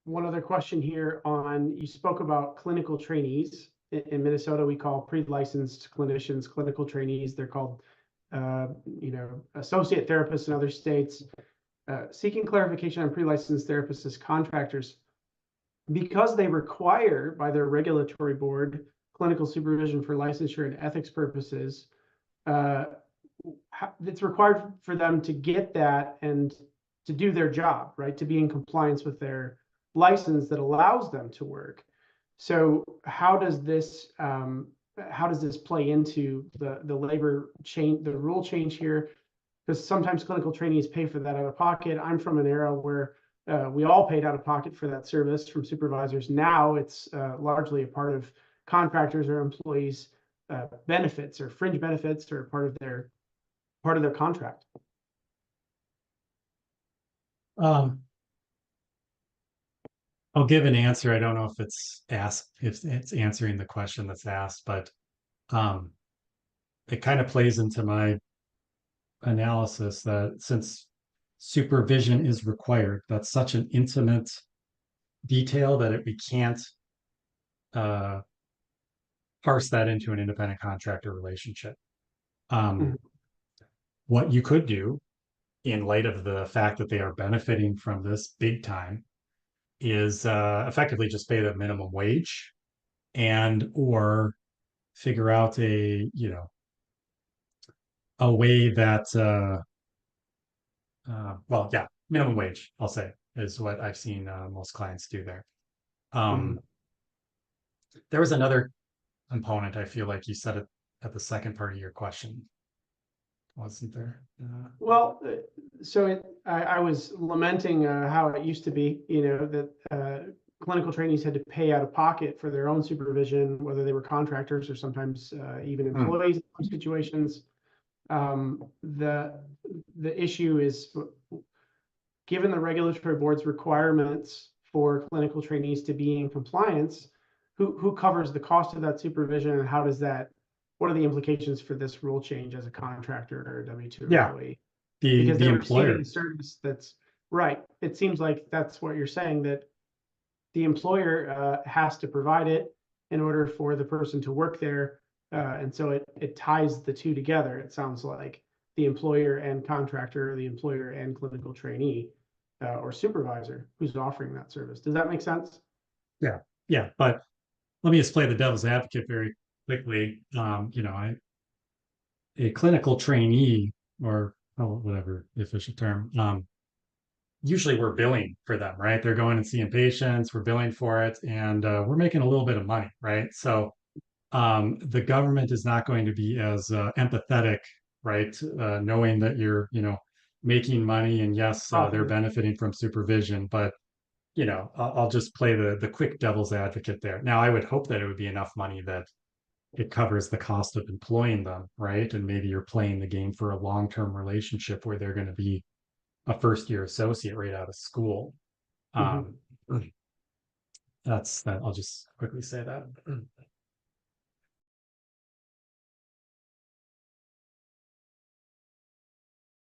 one other question here on, you spoke about clinical trainees. In Minnesota, we call pre-licensed clinicians clinical trainees. They're called, associate therapists in other states. Seeking clarification on pre-licensed therapists as contractors, because they require by their regulatory board clinical supervision for licensure and ethics purposes. It's required for them to get that and to do their job, right? To be in compliance with their license that allows them to work. So how does this play into the labor change, the rule change here? Because sometimes clinical trainees pay for that out of pocket. I'm from an era where we all paid out of pocket for that service from supervisors. Now it's largely a part of contractors or employees' benefits or fringe benefits or part of their contract. I'll give an answer. I don't know if it's answering the question that's asked, but it kind of plays into my analysis that since supervision is required, that's such an intimate detail that we can't parse that into an independent contractor relationship. What you could do in light of the fact that they are benefiting from this big time is effectively just pay them minimum wage and or figure out a way that minimum wage, I'll say, is what I've seen most clients do there. There was another component, I feel like you said it at the second part of your question, wasn't there? I was lamenting how it used to be, that clinical trainees had to pay out of pocket for their own supervision, whether they were contractors or sometimes even employees in some situations. The issue is, given the regulatory board's requirements for clinical trainees to be in compliance, who covers the cost of that supervision, and what are the implications for this rule change as a contractor or a W-2 employee? Because the employer service that's right. It seems like that's what you're saying, that the employer has to provide it in order for the person to work there. And so it ties the two together. It sounds like the employer and contractor, or the employer and clinical trainee or supervisor who's offering that service. Does that make sense? Yeah. But let me just play the devil's advocate very quickly. A clinical trainee, or whatever the official term, usually we're billing for them, right? They're going and seeing patients, we're billing for it, and we're making a little bit of money, right? So the government is not going to be as empathetic, right? Knowing that you're, making money, and yes, they're benefiting from supervision, but I'll just play the quick devil's advocate there. Now, I would hope that it would be enough money that it covers the cost of employing them, right? And maybe you're playing the game for a long-term relationship where they're going to be a first-year associate right out of school. That's that. I'll just quickly say that.